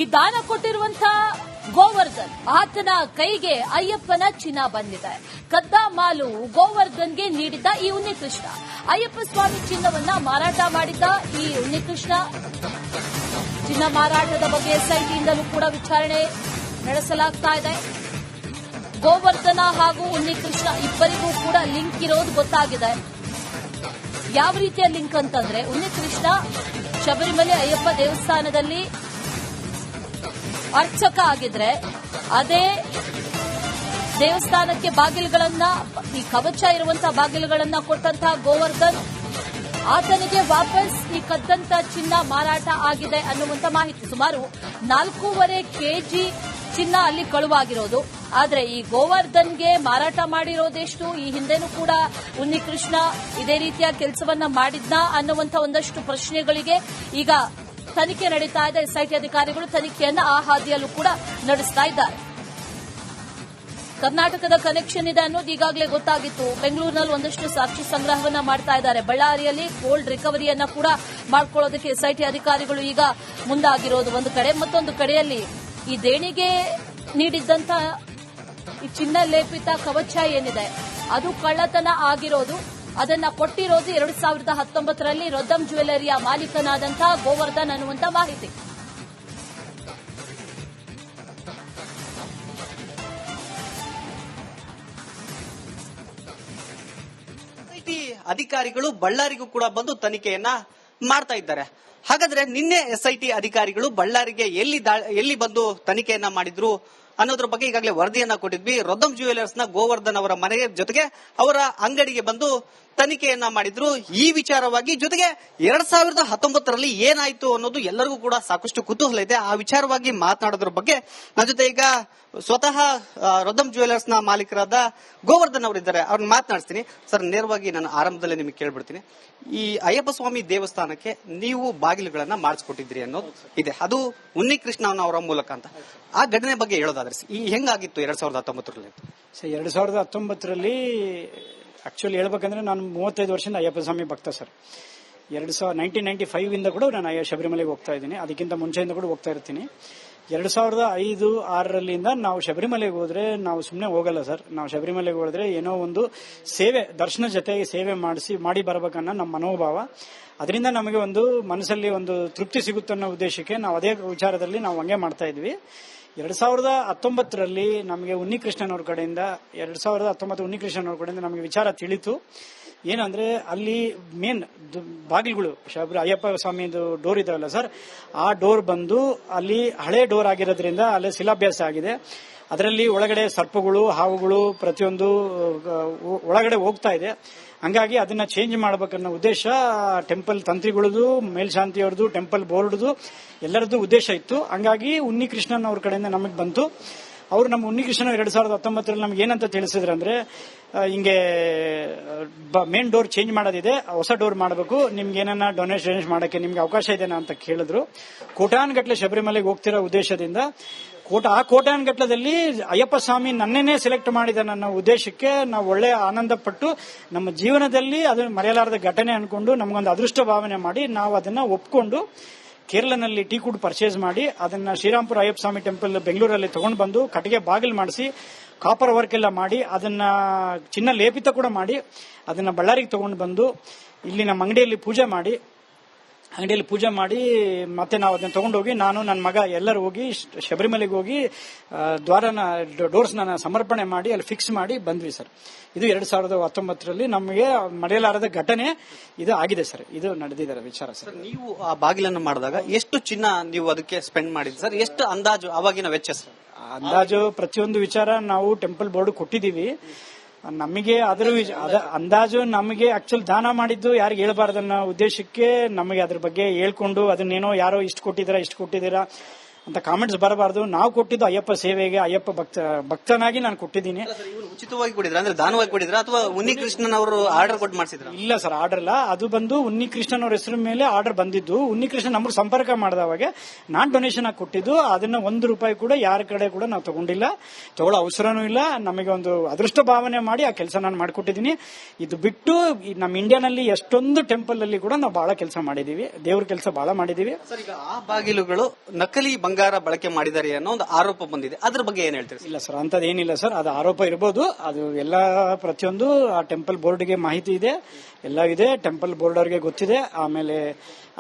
ಈ ದಾನ ಕೊಟ್ಟಿರುವಂತ ಗೋವರ್ಧನ್ ಆತನ ಕೈಗೆ ಅಯ್ಯಪ್ಪನ ಚಿನ್ನ ಬಂದಿದೆ. ಕದ್ದ ಮಾಲು ಗೋವರ್ಧನ್ಗೆ ನೀಡಿದ್ದ ಈ ಉನ್ನಿಕೃಷ್ಣ ಅಯ್ಯಪ್ಪ ಸ್ವಾಮಿ ಚಿನ್ನವನ್ನ ಮಾರಾಟ ಮಾಡಿದ್ದ. ಈ ಉನ್ನಿಕೃಷ್ಣ ಚಿನ್ನ ಮಾರಾಟದ ಬಗ್ಗೆ ಎಸ್ಐಟಿಯಿಂದಲೂ ಕೂಡ ವಿಚಾರಣೆ ನಡೆಸಲಾಗ್ತಾ ಇದೆ. ಗೋವರ್ಧನ ಹಾಗೂ ಉನ್ನಿಕೃಷ್ಣ ಇಬ್ಬರಿಗೂ ಕೂಡ ಲಿಂಕ್ ಇರೋದು ಗೊತ್ತಾಗಿದೆ. ಯಾವ ರೀತಿಯ ಲಿಂಕ್ ಅಂತಂದ್ರೆ, ಉನ್ನಿಕೃಷ್ಣ ಶಬರಿಮಲೆ ಅಯ್ಯಪ್ಪ ದೇವಸ್ಥಾನದಲ್ಲಿ ಅರ್ಚಕ ಆಗಿದ್ರೆ ಅದೇ ದೇವಸ್ಥಾನಕ್ಕೆ ಬಾಗಿಲುಗಳನ್ನ, ಈ ಕವಚ ಇರುವಂತಹ ಬಾಗಿಲುಗಳನ್ನ ಕೊಟ್ಟಂತಹ ಗೋವರ್ಧನ್ ಆತನಿಗೆ ವಾಪಸ್ ಈ ಕದ್ದಂತ ಚಿನ್ನ ಮಾರಾಟ ಆಗಿದೆ ಅನ್ನುವಂತ ಮಾಹಿತಿ. ಸುಮಾರು 4.5 ಕೆಜಿ ಚಿನ್ನ ಅಲ್ಲಿ ಕಳುವಾಗಿರೋದು. ಆದ್ರೆ ಈ ಗೋವರ್ಧನ್ಗೆ ಮಾರಾಟ ಮಾಡಿರೋದೆಷ್ಟು? ಈ ಹಿಂದೆನೂ ಕೂಡ ಉನ್ನಿಕೃಷ್ಣ ಇದೇ ರೀತಿಯ ಕೆಲಸವನ್ನ ಮಾಡಿದ್ನ ಅನ್ನುವಂತ ಒಂದಷ್ಟು ಪ್ರಶ್ನೆಗಳಿಗೆ ಈಗ ತನಿಖೆ ನಡೀತಾ ಇದೆ. ಎಸ್ಐಟಿ ಅಧಿಕಾರಿಗಳು ತನಿಖೆಯನ್ನ ಆ ಹಾದಿಯಲ್ಲೂ ಕೂಡ ನಡೆಸ್ತಾ ಇದ್ದಾರೆ. ಕರ್ನಾಟಕದ ಕನೆಕ್ಷನ್ ಇದೆ ಅನ್ನೋದು ಈಗಾಗಲೇ ಗೊತ್ತಾಗಿತ್ತು. ಬೆಂಗಳೂರಿನಲ್ಲಿ ಒಂದಷ್ಟು ಸಾಕ್ಷಿ ಸಂಗ್ರಹವನ್ನ ಮಾಡ್ತಾ ಇದ್ದಾರೆ. ಬಳ್ಳಾರಿಯಲ್ಲಿ ಗೋಲ್ಡ್ ರಿಕವರಿಯನ್ನ ಕೂಡ ಮಾಡ್ಕೊಳ್ಳೋದಕ್ಕೆ ಎಸ್ಐಟಿ ಅಧಿಕಾರಿಗಳು ಈಗ ಮುಂದಾಗಿರೋದು ಒಂದು ಕಡೆ. ಮತ್ತೊಂದು ಕಡೆಯಲ್ಲಿ ಈ ದೇಣಿಗೆ ನೀಡಿದ್ದಂತ ಈ ಚಿನ್ನ ಲೇಪಿತ ಕವಚ ಏನಿದೆ ಅದು ಕಳ್ಳತನ ಆಗಿರೋದು. ಅದನ್ನ ಕೊಟ್ಟಿರೋದು 2019ರಲ್ಲಿ ರೊದ್ದಂ ಜ್ಯುವೆಲರಿಯ ಮಾಲೀಕನಾದಂತಹ ಗೋವರ್ಧನ್ ಅನ್ನುವಂತ ಮಾಹಿತಿ. ಅಧಿಕಾರಿಗಳು ಬಳ್ಳಾರಿಗೂ ಕೂಡ ಬಂದು ತನಿಖೆಯನ್ನ ಮಾಡ್ತಾ ಇದ್ದಾರೆ. ಹಾಗಾದ್ರೆ ನಿನ್ನೆ ಎಸ್ಐಟಿ ಅಧಿಕಾರಿಗಳು ಬಳ್ಳಾರಿಗೆ ಎಲ್ಲಿ ಬಂದು ತನಿಖೆಯನ್ನ ಮಾಡಿದ್ರು ಅನ್ನೋದ್ರ ಬಗ್ಗೆ ಈಗಾಗಲೇ ವರದಿಯನ್ನ ಕೊಟ್ಟಿದ್ವಿ. ರೊದ್ದಂ ಜ್ಯುವೆಲರ್ಸ್ ನ ಗೋವರ್ಧನ್ ಅವರ ಮನೆಗೆ ಜೊತೆಗೆ ಅವರ ಅಂಗಡಿಗೆ ಬಂದು ತನಿಖೆಯನ್ನ ಮಾಡಿದ್ರು. ಈ ವಿಚಾರವಾಗಿ ಜೊತೆಗೆ 2019ರಲ್ಲಿ ಏನಾಯ್ತು ಅನ್ನೋದು ಎಲ್ಲರಿಗೂ ಕೂಡ ಸಾಕಷ್ಟು ಕುತೂಹಲ ಇದೆ. ಆ ವಿಚಾರವಾಗಿ ಮಾತನಾಡೋದ್ರ ಬಗ್ಗೆ ನನ್ನ ಜೊತೆ ಈಗ ಸ್ವತಃ ರೊದ್ದಂ ಜ್ಯುವೆಲರ್ಸ್ ನ ಮಾಲೀಕರಾದ ಗೋವರ್ಧನ್ ಅವರಿದ್ದಾರೆ. ಅವ್ರನ್ನ ಮಾತನಾಡಿಸ್ತೀನಿ. ಸರ್, ನೇರವಾಗಿ ನಾನು ಆರಂಭದಲ್ಲೇ ನಿಮಗೆ ಕೇಳ್ಬಿಡ್ತೀನಿ. ಈ ಅಯ್ಯಪ್ಪ ಸ್ವಾಮಿ ದೇವಸ್ಥಾನಕ್ಕೆ ನೀವು ಬಾಗಿಲುಗಳನ್ನ ಮಾಡಿಸ್ಕೊಟ್ಟಿದ್ರಿ ಅನ್ನೋದು ಇದೆ, ಅದು ಉನ್ನಿಕೃಷ್ಣ ಅವರ ಮೂಲಕ ಅಂತ. ಆ ಘಟನೆ ಬಗ್ಗೆ ಹೇಳೋದಾದ್ರೆ ಈ ಹೆಂಗಾಗಿತ್ತು 2019ರಲ್ಲಿ? 2019ರಲ್ಲಿ ಆಕ್ಚುಲಿ ಹೇಳ್ಬೇಕಂದ್ರೆ ನಾನು 35 ವರ್ಷದಿಂದ ಅಯ್ಯಪ್ಪ ಸ್ವಾಮಿ ಭಕ್ತ ಸರ್. 1995 ಇಂದ ಕೂಡ ನಾನು ಶಬರಿಮಲೆಗೆ ಹೋಗ್ತಾ ಇದ್ದೀನಿ. ಅದಕ್ಕಿಂತ ಮುಂಚೆಯಿಂದ ಕೂಡ ಹೋಗ್ತಾ ಇರ್ತೀನಿ. 2005-6ರಿಂದ ನಾವು ಶಬರಿಮಲೆಗೆ ಹೋದ್ರೆ ನಾವು ಸುಮ್ಮನೆ ಹೋಗಲ್ಲ ಸರ್. ನಾವು ಶಬರಿಮಲೆಗೆ ಹೋದ್ರೆ ಏನೋ ಒಂದು ಸೇವೆ, ದರ್ಶನ ಜೊತೆಗೆ ಸೇವೆ ಮಾಡಿ ಬರಬೇಕನ್ನೋ ನಮ್ಮ ಮನೋಭಾವ. ಅದರಿಂದ ನಮಗೆ ಒಂದು ಮನಸ್ಸಲ್ಲಿ ಒಂದು ತೃಪ್ತಿ ಸಿಗುತ್ತೆ ಅನ್ನೋ ಉದ್ದೇಶಕ್ಕೆ ನಾವು ಅದೇ ವಿಚಾರದಲ್ಲಿ ನಾವು ಹಂಗೆ ಮಾಡ್ತಾ ಇದ್ವಿ. 2019ರಲ್ಲಿ ನಮಗೆ ಉನ್ನಿಕೃಷ್ಣನವ್ರ ಕಡೆಯಿಂದ 2019 ಉನ್ನಿಕೃಷ್ಣನವ್ರ ಕಡೆಯಿಂದ ನಮಗೆ ವಿಚಾರ ತಿಳಿತು. ಏನಂದ್ರೆ ಅಲ್ಲಿ ಮೇನ್ ಬಾಗಿಲುಗಳು ಅಯ್ಯಪ್ಪ ಸ್ವಾಮಿದು ಡೋರ್ ಇದಾವಲ್ಲ ಸರ್, ಆ ಡೋರ್ ಬಂದು ಅಲ್ಲಿ ಹಳೆ ಡೋರ್ ಆಗಿರೋದ್ರಿಂದ ಅಲ್ಲಿ ಶಿಲಾಭ್ಯಾಸ ಆಗಿದೆ. ಅದರಲ್ಲಿ ಒಳಗಡೆ ಸರ್ಪಗಳು, ಹಾವುಗಳು ಪ್ರತಿಯೊಂದು ಒಳಗಡೆ ಹೋಗ್ತಾ ಇದೆ. ಹಂಗಾಗಿ ಅದನ್ನ ಚೇಂಜ್ ಮಾಡಬೇಕನ್ನೋ ಉದ್ದೇಶ ಟೆಂಪಲ್ ತಂತ್ರಿಗಳದು, ಮೇಲ್ಶಾಂತಿಯವ್ರದ್ದು, ಟೆಂಪಲ್ ಬೋರ್ಡ್ದು ಎಲ್ಲರದ್ದು ಉದ್ದೇಶ ಇತ್ತು. ಹಂಗಾಗಿ ಉನ್ನಿಕೃಷ್ಣನ್ ಅವ್ರ ಕಡೆಯಿಂದ ನಮಗೆ ಬಂತು. ಅವರು ನಮ್ಮ ಉನ್ನಿಕೃಷ್ಣ 2019ರಲ್ಲಿ ನಮ್ಗೆ ಏನಂತ ತಿಳಿಸಿದ್ರು ಅಂದ್ರೆ, ಹಿಂಗೆ ಮೇನ್ ಡೋರ್ ಚೇಂಜ್ ಮಾಡೋದಿದೆ, ಹೊಸ ಡೋರ್ ಮಾಡಬೇಕು, ನಿಮ್ಗೆ ಏನನ್ನ ಡೊನೇಷನ್ ಮಾಡಕ್ಕೆ ನಿಮ್ಗೆ ಅವಕಾಶ ಇದೆನಾ ಅಂತ ಕೇಳಿದ್ರು. ಕೋಟಾನುಗಟ್ಲೆ ಶಬರಿಮಲೆಗೆ ಹೋಗ್ತಿರೋ ಉದ್ದೇಶದಿಂದ ಆ ಕೋಟಾನುಗಟ್ಲದಲ್ಲಿ ಅಯ್ಯಪ್ಪ ಸ್ವಾಮಿ ನನ್ನೇನೆ ಸೆಲೆಕ್ಟ್ ಮಾಡಿದ ನನ್ನ ಉದ್ದೇಶಕ್ಕೆ ನಾವು ಒಳ್ಳೆ ಆನಂದ ಪಟ್ಟು ನಮ್ಮ ಜೀವನದಲ್ಲಿ ಅದನ್ನು ಮರೆಯಲಾರದ ಘಟನೆ ಅನ್ಕೊಂಡು ನಮಗೊಂದು ಅದೃಷ್ಟ ಭಾವನೆ ಮಾಡಿ ನಾವು ಅದನ್ನ ಒಪ್ಕೊಂಡು ಕೇರಳನಲ್ಲಿ ಟೀಕೂಡ್ ಪರ್ಚೇಸ್ ಮಾಡಿ ಅದನ್ನ ಶ್ರೀರಾಮ್ಪುರ ಅಯ್ಯಪ್ಪ ಸ್ವಾಮಿ ಟೆಂಪಲ್ ಬೆಂಗಳೂರಲ್ಲಿ ತಗೊಂಡು ಬಂದು ಕಟ್ಟಿಗೆ ಬಾಗಿಲು ಮಾಡಿಸಿ ಕಾಪರ್ ವರ್ಕ್ ಎಲ್ಲ ಮಾಡಿ ಅದನ್ನ ಚಿನ್ನ ಲೇಪಿತ ಕೂಡ ಮಾಡಿ ಅದನ್ನ ಬಳ್ಳಾರಿಗೆ ತಗೊಂಡು ಬಂದು ಇಲ್ಲಿ ನಮ್ಮ ಅಂಗಡಿಯಲ್ಲಿ ಪೂಜೆ ಮಾಡಿ ಮತ್ತೆ ನಾವು ಅದನ್ನ ತಗೊಂಡೋಗಿ ನಾನು ನನ್ನ ಮಗ ಎಲ್ಲರೂ ಹೋಗಿ ಶಬರಿಮಲೆಗೆ ಹೋಗಿ ಡೋರ್ಸ್ನ ಸಮರ್ಪಣೆ ಮಾಡಿ ಅಲ್ಲಿ ಫಿಕ್ಸ್ ಮಾಡಿ ಬಂದ್ವಿ ಸರ್. ಇದು 2019ರಲ್ಲಿ ನಮಗೆ ಮರೆಯಲಾರದ ಘಟನೆ ಇದು ಆಗಿದೆ ಸರ್. ಇದು ನಡೆದಿದೆ ವಿಚಾರ ಸರ್. ನೀವು ಆ ಬಾಗಿಲನ್ನು ಮಾಡಿದಾಗ ಎಷ್ಟು ಚಿನ್ನ ನೀವು ಅದಕ್ಕೆ ಸ್ಪೆಂಡ್ ಮಾಡಿದ್ರಿ ಸರ್? ಎಷ್ಟು ಅಂದಾಜು ಅವಾಗಿನ ವೆಚ್ಚ ಸರ್? ಅಂದಾಜು ಪ್ರತಿಯೊಂದು ವಿಚಾರ ನಾವು ಟೆಂಪಲ್ ಬೋರ್ಡ್ ಕೊಟ್ಟಿದ್ದೀವಿ. ನಮಗೆ ಅದರ ಅಂದಾಜು ನಮಗೆ ಆಕ್ಚುಲ್ ದಾನ ಮಾಡಿದ್ದು ಯಾರಿಗೆ ಹೇಳ್ಬಾರ್ದನ್ನ ಉದ್ದೇಶಕ್ಕೆ ನಮಗೆ ಅದ್ರ ಬಗ್ಗೆ ಹೇಳ್ಕೊಂಡು ಅದನ್ನೇನೋ ಯಾರೋ ಇಷ್ಟು ಕೊಟ್ಟಿದ್ದೀರಾ ಅಂತ ಕಾಮೆಂಟ್ಸ್ ಬರಬಾರ್ದು. ನಾವು ಕೊಟ್ಟಿದ್ದು ಅಯ್ಯಪ್ಪ ಸೇವೆಗೆ, ಅಯ್ಯಪ್ಪ ಭಕ್ತನಾಗಿ ನಾನು ಕೊಟ್ಟಿದ್ದೀನಿ. ಉಚಿತವಾಗಿ ಕೊಟ್ಟಿದ್ರ ಅಂದ್ರೆ ದಾನವಾಗಿ ಕೊಟ್ಟಿದ್ರ ಅಥವಾ ಉನ್ನಿಕೃಷ್ಣನ್ ಅವರು ಆರ್ಡರ್ ಕೊಟ್ಟು ಮಾಡಿಸಿದ್ರ? ಇಲ್ಲ ಸರ್, ಆರ್ಡರ್ ಅಲ್ಲ. ಅದು ಬಂದು ಉನ್ನಿಕೃಷ್ಣನ್ ಅವ್ರ ಹೆಸರು ಮೇಲೆ ಆರ್ಡರ್ ಬಂದಿದ್ದು. ಉನ್ನಿಕೃಷ್ಣನ್ ನಮಗೆ ಸಂಪರ್ಕ ಮಾಡಿದವಾಗ ನಾನ್ ಡೊನೇಷನ್ ಆಗಿ ಕೊಟ್ಟಿದ್ದು. ಅದನ್ನ ₹1 ಕೂಡ ಯಾರ ಕಡೆ ಕೂಡ ನಾವು ತಗೊಂಡಿಲ್ಲ, ತಗೊಳ್ಳೋ ಅವಸರನೂ ಇಲ್ಲ. ನಮಗೆ ಒಂದು ಅದೃಷ್ಟ ಭಾವನೆ ಮಾಡಿ ಆ ಕೆಲಸ ನಾನು ಮಾಡಿಕೊಟ್ಟಿದ್ದೀನಿ. ಇದು ಬಿಟ್ಟು ನಮ್ಮ ಇಂಡಿಯಾನಲ್ಲಿ ಎಷ್ಟೊಂದು ಟೆಂಪಲ್ ಅಲ್ಲಿ ಕೂಡ ನಾವು ಬಹಳ ಕೆಲಸ ಮಾಡಿದೀವಿ, ದೇವ್ರ ಕೆಲಸ ಬಹಳ ಮಾಡಿದೀವಿ. ಸರ್, ಈಗ ಆ ಬಾಗಿಲುಗಳು ನಕಲಿ ಬಂಗಾರ ಬಂಗಾರ ಬಳಕೆ ಮಾಡಿದ್ದಾರೆ ಅನ್ನೋ ಒಂದು ಆರೋಪ ಬಂದಿದೆ. ಅದ್ರ ಬಗ್ಗೆ ಏನ್ ಹೇಳ್ತೀರಿ? ಇಲ್ಲ ಸರ್, ಅಂತದ್ ಏನಿಲ್ಲ ಸರ್. ಅದು ಆರೋಪ ಇರಬಹುದು. ಅದು ಎಲ್ಲ ಪ್ರತಿಯೊಂದು ಆ ಟೆಂಪಲ್ ಬೋರ್ಡ್ಗೆ ಮಾಹಿತಿ ಇದೆ, ಎಲ್ಲ ಇದೆ. ಟೆಂಪಲ್ ಬೋರ್ಡ್ ಅವರಿಗೆ ಗೊತ್ತಿದೆ. ಆಮೇಲೆ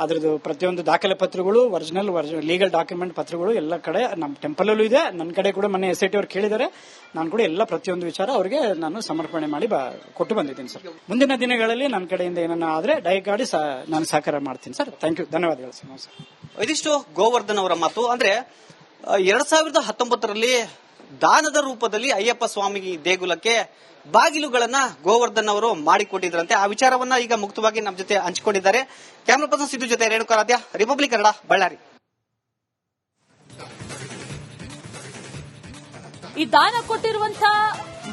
ಅದ್ರದ್ದು ಪ್ರತಿಯೊಂದು ದಾಖಲೆ ಪತ್ರಗಳು, ಒರಿಜಿನಲ್ ಲೀಗಲ್ ಡಾಕ್ಯುಮೆಂಟ್ ಪತ್ರಗಳು ಎಲ್ಲ ಕಡೆ ನಮ್ಮ ಟೆಂಪಲ್ ಅಲ್ಲೂ ಇದೆ. ನನ್ನ ಕಡೆ ಕೂಡ ಮೊನ್ನೆ SIT ಅವ್ರು ಕೇಳಿದ್ದಾರೆ. ನಾನು ಕೂಡ ಎಲ್ಲ ಪ್ರತಿಯೊಂದು ವಿಚಾರ ಅವರಿಗೆ ನಾನು ಸಮರ್ಪಣೆ ಮಾಡಿ ಕೊಟ್ಟು ಬಂದಿದ್ದೀನಿ ಸರ್. ಮುಂದಿನ ದಿನಗಳಲ್ಲಿ ನನ್ನ ಕಡೆಯಿಂದ ಏನನ್ನ ಆದ್ರೆ ದಯಮಾಡಿ ನಾನು ಸಹಕಾರ ಮಾಡ್ತೀನಿ ಸರ್. ಥ್ಯಾಂಕ್ ಯು, ಧನ್ಯವಾದಗಳು ಸರ್. ಇದಿಷ್ಟು ಗೋವರ್ಧನ್ ಅವರ ಮಾತು. ಅಂದ್ರೆ 2019ರಲ್ಲಿ ದಾನದ ರೂಪದಲ್ಲಿ ಅಯ್ಯಪ್ಪ ಸ್ವಾಮಿ ದೇಗುಲಕ್ಕೆ ಬಾಗಿಲುಗಳನ್ನ ಗೋವರ್ಧನ್ ಅವರು ಮಾಡಿಕೊಟ್ಟಿದ್ರಂತೆ. ಆ ವಿಚಾರವನ್ನ ಈಗ ಮುಕ್ತವಾಗಿ ನಮ್ಮ ಜೊತೆ ಹಂಚಿಕೊಂಡಿದ್ದಾರೆ. ಕ್ಯಾಮರಾ ಪರ್ಸನ್ ಸಿದ್ದು ಜೊತೆ ರೇಣುಕಾರಾಧ್ಯ, ರಿಪಬ್ಲಿಕ್ ಕನ್ನಡ, ಬಳ್ಳಾರಿ. ಈ ದಾನ ಕೊಟ್ಟಿರುವಂತಹ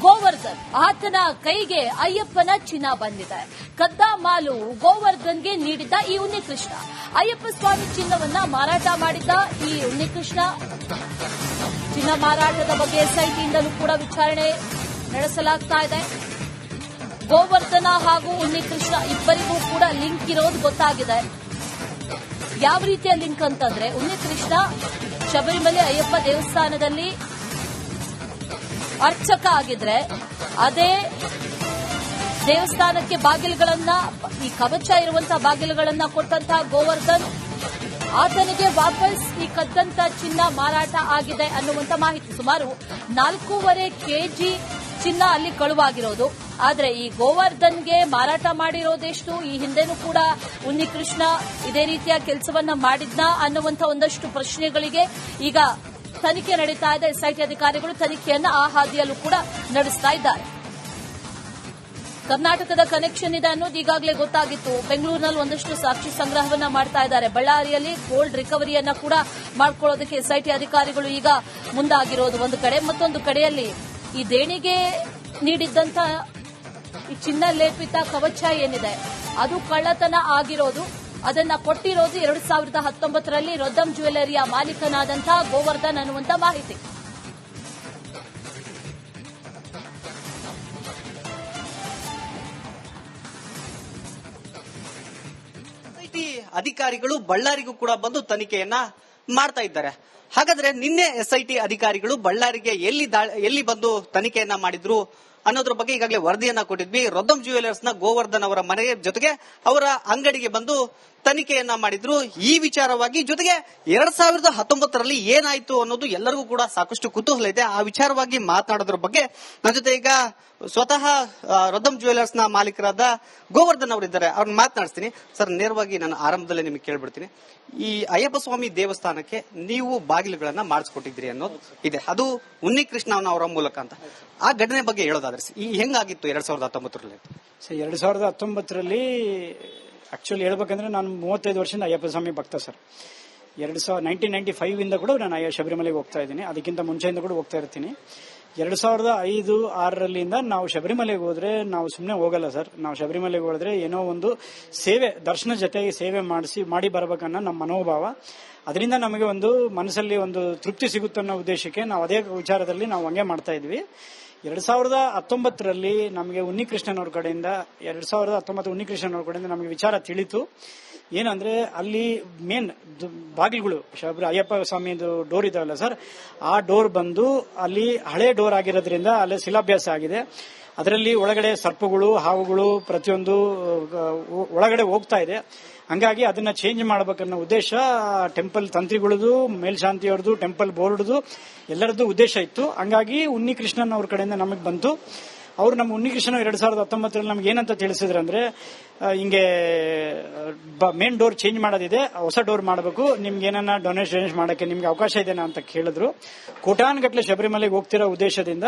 ಗೋವರ್ಧನ್, ಆತನ ಕೈಗೆ ಅಯ್ಯಪ್ಪನ ಚಿನ್ನ ಬಂದಿದೆ. ಕದ್ದ ಮಾಲು ಗೋವರ್ಧನ್ಗೆ ನೀಡಿದ್ದ ಈ ಉನ್ನಿಕೃಷ್ಣ ಅಯ್ಯಪ್ಪ ಸ್ವಾಮಿ ಚಿನ್ನವನ್ನ ಮಾರಾಟ ಮಾಡಿದ್ದ ಈ ಉನ್ನಿಕೃಷ್ಣ ಚಿನ್ನ ಮಾರಾಟದ ಬಗ್ಗೆ SITಯಿಂದಲೂ ಕೂಡ ವಿಚಾರಣೆ ನಡೆಸಲಾಗ್ತಾ ಇದೆ. ಗೋವರ್ಧನ ಹಾಗೂ ಉನ್ನಿಕೃಷ್ಣ ಇಬ್ಬರಿಗೂ ಕೂಡ ಲಿಂಕ್ ಇರೋದು ಗೊತ್ತಾಗಿದೆ. ಯಾವ ರೀತಿಯ ಲಿಂಕ್ ಅಂತಂದ್ರೆ, ಉನ್ನಿಕೃಷ್ಣ ಶಬರಿಮಲೆ ಅಯ್ಯಪ್ಪ ದೇವಸ್ಥಾನದಲ್ಲಿ ಅರ್ಚಕ ಆಗಿದ್ರೆ, ಅದೇ ದೇವಸ್ಥಾನಕ್ಕೆ ಬಾಗಿಲುಗಳನ್ನ, ಈ ಕವಚ ಇರುವಂತಹ ಬಾಗಿಲುಗಳನ್ನ ಕೊಟ್ಟಂತಹ ಗೋವರ್ಧನ್, ಆತನಿಗೆ ವಾಪಸ್ ಈ ಕದ್ದಂತ ಚಿನ್ನ ಮಾರಾಟ ಆಗಿದೆ ಅನ್ನುವಂತ ಮಾಹಿತಿ. ಸುಮಾರು 4.5 kg ಚಿನ್ನ ಅಲ್ಲಿ ಕಳುವಾಗಿರೋದು. ಆದ್ರೆ ಈ ಗೋವರ್ಧನ್ಗೆ ಮಾರಾಟ ಮಾಡಿರೋದೆಷ್ಟು? ಈ ಹಿಂದೆನೂ ಕೂಡ ಉನ್ನಿಕೃಷ್ಣ ಇದೇ ರೀತಿಯ ಕೆಲಸವನ್ನ ಮಾಡಿದ್ನಾ ಅನ್ನುವಂತ ಒಂದಷ್ಟು ಪ್ರಶ್ನೆಗಳಿಗೆ ಈಗ ತನಿಖೆ ನಡೀತಾ ಇದೆ. SIT ಅಧಿಕಾರಿಗಳು ತನಿಖೆಯನ್ನ ಆ ಹಾದಿಯಲ್ಲೂ ಕೂಡ ನಡೆಸ್ತಾ ಇದ್ದಾರೆ. ಕರ್ನಾಟಕದ ಕನೆಕ್ಷನ್ ಇದೆ ಅನ್ನೋದು ಈಗಾಗಲೇ ಗೊತ್ತಾಗಿತ್ತು. ಬೆಂಗಳೂರಿನಲ್ಲಿ ಒಂದಷ್ಟು ಸಾಕ್ಷಿ ಸಂಗ್ರಹವನ್ನ ಮಾಡ್ತಾ ಇದ್ದಾರೆ. ಬಳ್ಳಾರಿಯಲ್ಲಿ ಗೋಲ್ಡ್ ರಿಕವರಿಯನ್ನ ಕೂಡ ಮಾಡ್ಕೊಳ್ಳೋದಕ್ಕೆ SIT ಅಧಿಕಾರಿಗಳು ಈಗ ಮುಂದಾಗಿರೋದು ಒಂದು ಕಡೆ. ಮತ್ತೊಂದು ಕಡೆಯಲ್ಲಿ ಈ ದೇಣಿಗೆ ನೀಡಿದ್ದಂತ ಈ ಚಿನ್ನ ಲೇಪಿತ ಕವಚ ಏನಿದೆ ಅದು ಕಳ್ಳತನ ಆಗಿರೋದು. ಅದನ್ನ ಕೊಟ್ಟಿರೋದು 2019ರಲ್ಲಿ ರೊದ್ದಂ ಜ್ಯುವೆಲರಿಯ ಮಾಲೀಕನಾದಂತಹ ಗೋವರ್ಧನ್ ಅನ್ನುವಂತ ಮಾಹಿತಿ. SIT ಅಧಿಕಾರಿಗಳು ಬಳ್ಳಾರಿಗೂ ಕೂಡ ಬಂದು ತನಿಖೆಯನ್ನ ಮಾಡ್ತಾ ಇದ್ದಾರೆ. ಹಾಗಾದ್ರೆ ನಿನ್ನೆ SIT ಅಧಿಕಾರಿಗಳು ಬಳ್ಳಾರಿಗೆ ಎಲ್ಲಿ ಬಂದು ತನಿಖೆಯನ್ನ ಮಾಡಿದ್ರು ಅನ್ನೋದ್ರ ಬಗ್ಗೆ ಈಗಾಗಲೇ ವರದಿಯನ್ನ ಕೊಟ್ಟಿದ್ವಿ. ರೊದ್ದಂ ಜ್ಯುವೆಲರ್ಸ್ ನ ಗೋವರ್ಧನ್ ಅವರ ಮನೆಯ ಜೊತೆಗೆ ಅವರ ಅಂಗಡಿಗೆ ಬಂದು ತನಿಖೆಯನ್ನ ಮಾಡಿದ್ರು. ಈ ವಿಚಾರವಾಗಿ ಜೊತೆಗೆ 2019ರಲ್ಲಿ ಏನಾಯ್ತು ಅನ್ನೋದು ಎಲ್ಲರಿಗೂ ಕೂಡ ಸಾಕಷ್ಟು ಕುತೂಹಲ ಇದೆ. ಆ ವಿಚಾರವಾಗಿ ಮಾತನಾಡೋದ್ರ ಬಗ್ಗೆ ನನ್ನ ಜೊತೆ ಈಗ ಸ್ವತಃ ರೊದ್ದಂ ಜ್ಯುವೆಲರ್ಸ್ ನ ಮಾಲೀಕರಾದ ಗೋವರ್ಧನ್ ಅವರಿದ್ದಾರೆ. ಅವ್ರನ್ನ ಮಾತನಾಡಿಸ್ತೀನಿ. ಸರ್, ನೇರವಾಗಿ ನಾನು ಆರಂಭದಲ್ಲೇ ನಿಮಗೆ ಕೇಳ್ಬಿಡ್ತೀನಿ. ಈ ಅಯ್ಯಪ್ಪ ಸ್ವಾಮಿ ದೇವಸ್ಥಾನಕ್ಕೆ ನೀವು ಬಾಗಿಲುಗಳನ್ನ ಮಾಡಿಸ್ಕೊಟ್ಟಿದ್ರಿ ಅನ್ನೋದು ಇದೆ, ಅದು ಉನ್ನಿಕೃಷ್ಣ ಅವರ ಮೂಲಕ ಅಂತ. ಆ ಘಟನೆ ಬಗ್ಗೆ ಹೇಳೋದಾದ್ರೆ ಹೆಂಗಾಗಿತ್ತು 2019ರಲ್ಲಿ? 2019ರಲ್ಲಿ ಆಕ್ಚುಲಿ ಹೇಳ್ಬೇಕಂದ್ರೆ ನಾನು 35 ವರ್ಷದಿಂದ ಅಯ್ಯಪ್ಪ ಸ್ವಾಮಿ ಭಕ್ತ ಸರ್. 1995 ಇಂದ ಕೂಡ ನಾನು ಶಬರಿಮಲೆಗೆ ಹೋಗ್ತಾ ಇದ್ದೀನಿ. ಅದಕ್ಕಿಂತ ಮುಂಚೆಯಿಂದ ಕೂಡ ಹೋಗ್ತಾ ಇರ್ತೀನಿ. 2005-6ರಿಂದ ನಾವು ಶಬರಿಮಲೆಗೆ ಹೋದ್ರೆ ನಾವು ಸುಮ್ಮನೆ ಹೋಗಲ್ಲ ಸರ್. ನಾವು ಶಬರಿಮಲೆಗೆ ಹೋದ್ರೆ ಏನೋ ಒಂದು ಸೇವೆ, ದರ್ಶನ ಜೊತೆಗೆ ಸೇವೆ ಮಾಡಿ ಬರಬೇಕನ್ನೋ ನಮ್ಮ ಮನೋಭಾವ. ಅದರಿಂದ ನಮಗೆ ಒಂದು ಮನಸ್ಸಲ್ಲಿ ಒಂದು ತೃಪ್ತಿ ಸಿಗುತ್ತೆ ಅನ್ನೋ ಉದ್ದೇಶಕ್ಕೆ ನಾವು ಅದೇ ವಿಚಾರದಲ್ಲಿ ನಾವು ಹಂಗೆ ಮಾಡ್ತಾ ಇದ್ವಿ. 2019ರಲ್ಲಿ ನಮಗೆ ಉನ್ನಿಕೃಷ್ಣನ್ ಅವ್ರ ಕಡೆಯಿಂದ 2019 ಉನ್ನಿಕೃಷ್ಣನ್ ಅವ್ರ ಕಡೆಯಿಂದ ನಮಗೆ ವಿಚಾರ ತಿಳಿತು. ಏನಂದ್ರೆ ಅಲ್ಲಿ ಮೇನ್ ಬಾಗಿಲುಗಳು, ಅಯ್ಯಪ್ಪ ಸ್ವಾಮಿದು ಡೋರ್ ಇದಾವಲ್ಲ ಸರ್, ಆ ಡೋರ್ ಬಂದು ಅಲ್ಲಿ ಹಳೆ ಡೋರ್ ಆಗಿರೋದ್ರಿಂದ ಅಲ್ಲಿ ಶಿಲಾಭ್ಯಾಸ ಆಗಿದೆ. ಅದರಲ್ಲಿ ಒಳಗಡೆ ಸರ್ಪಗಳು, ಹಾವುಗಳು ಪ್ರತಿಯೊಂದು ಒಳಗಡೆ ಹೋಗ್ತಾ ಇದೆ. ಹಂಗಾಗಿ ಅದನ್ನ ಚೇಂಜ್ ಮಾಡಬೇಕನ್ನೋ ಉದ್ದೇಶ ಟೆಂಪಲ್ ತಂತ್ರಿಗಳದು, ಮೇಲ್ಶಾಂತಿಯವ್ರದ್ದು, ಟೆಂಪಲ್ ಬೋರ್ಡ್ದು ಎಲ್ಲರದ್ದು ಉದ್ದೇಶ ಇತ್ತು. ಹಂಗಾಗಿ ಉನ್ನಿಕೃಷ್ಣನ್ ಅವ್ರ ಕಡೆಯಿಂದ ನಮಗೆ ಬಂತು. ಅವ್ರು ನಮ್ಮ ಉನ್ನಿಕೃಷ್ಣ 2019ರಲ್ಲಿ ನಮ್ಗೆ ಏನಂತ ತಿಳಿಸಿದ್ರು ಅಂದ್ರೆ, ಹಿಂಗೆ ಮೇನ್ ಡೋರ್ ಚೇಂಜ್ ಮಾಡೋದಿದೆ, ಹೊಸ ಡೋರ್ ಮಾಡಬೇಕು, ನಿಮ್ಗೆ ಏನನ್ನ ಡೊನೇಷನ್ ಮಾಡಕ್ಕೆ ನಿಮ್ಗೆ ಅವಕಾಶ ಇದೆನಾ ಅಂತ ಕೇಳಿದ್ರು. ಕೋಟಾನುಗಟ್ಲೆ ಶಬರಿಮಲೆಗೆ ಹೋಗ್ತಿರೋ ಉದ್ದೇಶದಿಂದ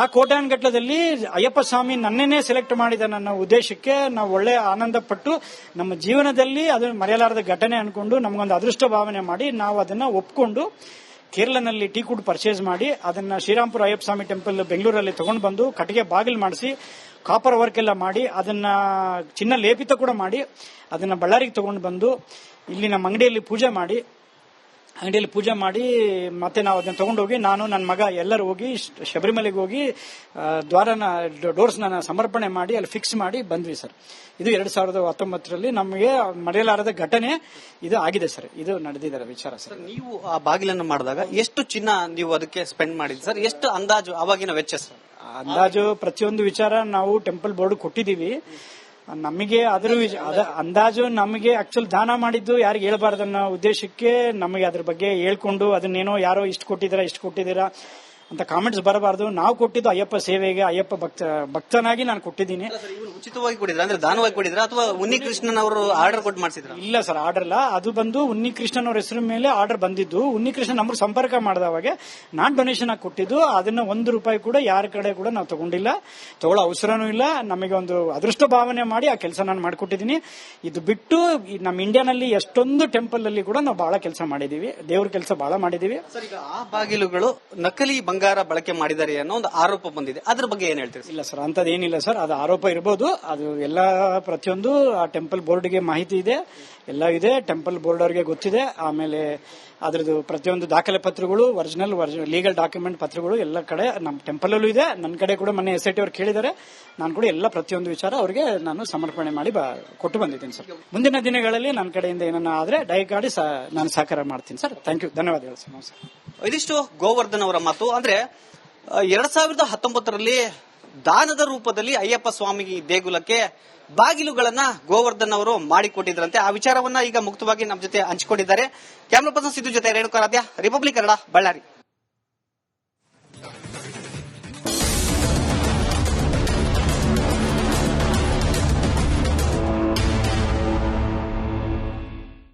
ಆ ಕೋಟಾನುಗಟ್ಲದಲ್ಲಿ ಅಯ್ಯಪ್ಪ ಸ್ವಾಮಿ ನನ್ನೇನೆ ಸೆಲೆಕ್ಟ್ ಮಾಡಿದ ನನ್ನ ಉದ್ದೇಶಕ್ಕೆ ನಾವು ಒಳ್ಳೆ ಆನಂದ ಪಟ್ಟು ನಮ್ಮ ಜೀವನದಲ್ಲಿ ಅದನ್ನು ಮರೆಯಲಾರದ ಘಟನೆ ಅನ್ಕೊಂಡು ನಮಗೊಂದು ಅದೃಷ್ಟ ಭಾವನೆ ಮಾಡಿ ನಾವು ಅದನ್ನ ಒಪ್ಕೊಂಡು ಕೇರಳನಲ್ಲಿ ಟೀಕೂಡ್ ಪರ್ಚೇಸ್ ಮಾಡಿ ಅದನ್ನ ಶ್ರೀರಾಮ್ಪುರ ಅಯ್ಯಪ್ಪ ಸ್ವಾಮಿ ಟೆಂಪಲ್ ಬೆಂಗಳೂರಲ್ಲಿ ತಗೊಂಡು ಬಂದು ಕಟ್ಟಿಗೆ ಬಾಗಿಲು ಮಾಡಿಸಿ ಕಾಪರ್ ವರ್ಕ್ ಎಲ್ಲ ಮಾಡಿ ಅದನ್ನ ಚಿನ್ನ ಲೇಪಿತ ಕೂಡ ಮಾಡಿ ಅದನ್ನ ಬಳ್ಳಾರಿಗೆ ತಗೊಂಡು ಬಂದು ಇಲ್ಲಿ ನಮ್ಮ ಅಂಗಡಿಯಲ್ಲಿ ಪೂಜೆ ಮಾಡಿ ಅಂಗಡಿಯಲ್ಲಿ ಪೂಜೆ ಮಾಡಿ ಮತ್ತೆ ನಾವು ಅದನ್ನ ತಗೊಂಡೋಗಿ ನಾನು ನನ್ನ ಮಗ ಎಲ್ಲರೂ ಹೋಗಿ ಶಬರಿಮಲೆಗೆ ಹೋಗಿ ಡೋರ್ಸ್ನ ಸಮರ್ಪಣೆ ಮಾಡಿ ಅಲ್ಲಿ ಫಿಕ್ಸ್ ಮಾಡಿ ಬಂದ್ವಿ ಸರ್. ಇದು 2019ರಲ್ಲಿ ನಮಗೆ ಮರೆಯಲಾರದ ಘಟನೆ ಇದು ಆಗಿದೆ ಸರ್. ಇದು ನಡೆದಿದೆ ವಿಚಾರ ಸರ್. ನೀವು ಆ ಬಾಗಿಲನ್ನು ಮಾಡಿದಾಗ ಎಷ್ಟು ಚಿನ್ನ ನೀವು ಅದಕ್ಕೆ ಸ್ಪೆಂಡ್ ಮಾಡಿದ್ರಿ ಸರ್? ಎಷ್ಟು ಅಂದಾಜು ಅವಾಗಿನ ವೆಚ್ಚ ಸರ್? ಅಂದಾಜು ಪ್ರತಿಯೊಂದು ವಿಚಾರ ನಾವು ಟೆಂಪಲ್ ಬೋರ್ಡ್ ಕೊಟ್ಟಿದ್ದೀವಿ. ನಮಗೆ ಅಂದಾಜು ನಮಗೆ ಆಕ್ಚುಲ್ ದಾನ ಮಾಡಿದ್ದು ಯಾರಿಗೆ ಹೇಳ್ಬಾರ್ದನ್ನೋ ಉದ್ದೇಶಕ್ಕೆ ನಮಗೆ ಅದ್ರ ಬಗ್ಗೆ ಹೇಳ್ಕೊಂಡು ಅದನ್ನೇನೋ ಯಾರೋ ಇಷ್ಟು ಕೊಟ್ಟಿದ್ದೀರಾ ಅಂತ ಕಾಮೆಂಟ್ಸ್ ಬರಬಾರ್ದು. ನಾವು ಕೊಟ್ಟಿದ್ದು ಅಯ್ಯಪ್ಪ ಸೇವೆಗೆ, ಅಯ್ಯಪ್ಪ ಭಕ್ತನಾಗಿ ನಾನು ಕೊಟ್ಟಿದ್ದೀನಿ. ಉಚಿತವಾಗಿ ಕೊಟ್ಟಿದ್ರ ಅಂದ್ರೆ ದಾನವಾಗಿ ಕೊಟ್ಟಿದ್ರ ಅಥವಾ ಉನ್ನಿಕೃಷ್ಣನ್ ಅವರು ಆರ್ಡರ್ ಕೊಟ್ಟು ಮಾಡಿಸಿದ್ರ? ಇಲ್ಲ ಸರ್, ಆರ್ಡರ್ ಇಲ್ಲ. ಅದು ಬಂದು ಉನ್ನಿಕೃಷ್ಣನ್ ಅವ್ರ ಹೆಸರು ಮೇಲೆ ಆರ್ಡರ್ ಬಂದಿದ್ದು. ಉನ್ನಿಕೃಷ್ಣನ್ ನಮ್ಗೆ ಸಂಪರ್ಕ ಮಾಡಿದವಾಗ ನಾನ್ ಡೊನೇಷನ್ ಆಗಿ ಕೊಟ್ಟಿದ್ದು. ಅದನ್ನ ₹1 ಕೂಡ ಯಾರ ಕಡೆ ಕೂಡ ನಾವು ತಗೊಂಡಿಲ್ಲ, ತಗೊಳ್ಳೋ ಅವಸರನೂ ಇಲ್ಲ. ನಮಗೆ ಒಂದು ಅದೃಷ್ಟ ಭಾವನೆ ಮಾಡಿ ಆ ಕೆಲಸ ನಾನು ಮಾಡಿಕೊಟ್ಟಿದ್ದೀನಿ. ಇದು ಬಿಟ್ಟು ನಮ್ಮ ಇಂಡಿಯಾನಲ್ಲಿ ಎಷ್ಟೊಂದು ಟೆಂಪಲ್ ಅಲ್ಲಿ ಕೂಡ ನಾವು ಬಹಳ ಕೆಲಸ ಮಾಡಿದೀವಿ, ದೇವ್ರ ಕೆಲಸ ಬಹಳ ಮಾಡಿದೀವಿ. ಸರ್, ಈಗ ಆ ಬಾಗಿಲುಗಳು ನಕಲಿ ಬಂಗಾರ ಬಳಕೆ ಮಾಡಿದ್ದಾರೆ ಅನ್ನೋ ಒಂದು ಆರೋಪ ಬಂದಿದೆ, ಅದ್ರ ಬಗ್ಗೆ ಏನ್ ಹೇಳ್ತೀರಿ? ಇಲ್ಲ ಸರ್, ಅಂತದ್ ಏನಿಲ್ಲ ಸರ್. ಅದು ಆರೋಪ ಇರಬಹುದು. ಅದು ಎಲ್ಲ ಪ್ರತಿಯೊಂದು ಆ ಟೆಂಪಲ್ ಬೋರ್ಡ್ಗೆ ಮಾಹಿತಿ ಇದೆ, ಎಲ್ಲ ಇದೆ. ಟೆಂಪಲ್ ಬೋರ್ಡ್ ಅವರಿಗೆ ಗೊತ್ತಿದೆ. ಆಮೇಲೆ ಅದ್ರದ್ದು ಪ್ರತಿಯೊಂದು ದಾಖಲೆ ಪತ್ರಗಳು, ಒರಿಜಿನಲ್ ಲೀಗಲ್ ಡಾಕ್ಯುಮೆಂಟ್ ಪತ್ರಗಳು ಎಲ್ಲ ಕಡೆ ನಮ್ಮ ಟೆಂಪಲ್ ಅಲ್ಲೂ ಇದೆ. ನನ್ನ ಕಡೆ ಕೂಡ ಮೊನ್ನೆ SIT ಅವ್ರು ಕೇಳಿದ್ದಾರೆ. ನಾನು ಕೂಡ ಎಲ್ಲ ಪ್ರತಿಯೊಂದು ವಿಚಾರ ಅವರಿಗೆ ನಾನು ಸಮರ್ಪಣೆ ಮಾಡಿ ಕೊಟ್ಟು ಬಂದಿದ್ದೀನಿ ಸರ್. ಮುಂದಿನ ದಿನಗಳಲ್ಲಿ ನನ್ನ ಕಡೆಯಿಂದ ಏನನ್ನ ಆದ್ರೆ ದಯಮಾಡಿ ನಾನು ಸಹಕಾರ ಮಾಡ್ತೀನಿ ಸರ್. ಥ್ಯಾಂಕ್ ಯು, ಧನ್ಯವಾದಗಳು ಸರ್. ನಮಸ್ಕಾರ. ಇದಿಷ್ಟು ಗೋವರ್ಧನ್ ಅವರ ಮಾತು. ಅಂದ್ರೆ 2019ರಲ್ಲಿ ದಾನದ ರೂಪದಲ್ಲಿ ಅಯ್ಯಪ್ಪ ಸ್ವಾಮಿ ದೇಗುಲಕ್ಕೆ ಬಾಗಿಲುಗಳನ್ನ ಗೋವರ್ಧನ್ ಅವರು ಮಾಡಿಕೊಟ್ಟಿದ್ರಂತೆ. ಆ ವಿಚಾರವನ್ನ ಈಗ ಮುಕ್ತವಾಗಿ ನಮ್ಮ ಜೊತೆ ಹಂಚಿಕೊಂಡಿದ್ದಾರೆ. ಕ್ಯಾಮರಾ ಪರ್ಸನ್ ಸಿದ್ದು ಜೊತೆ ರೇಣುಕಾರಾಧ್ಯ, ರಿಪಬ್ಲಿಕ್ ಕನ್ನಡ, ಬಳ್ಳಾರಿ.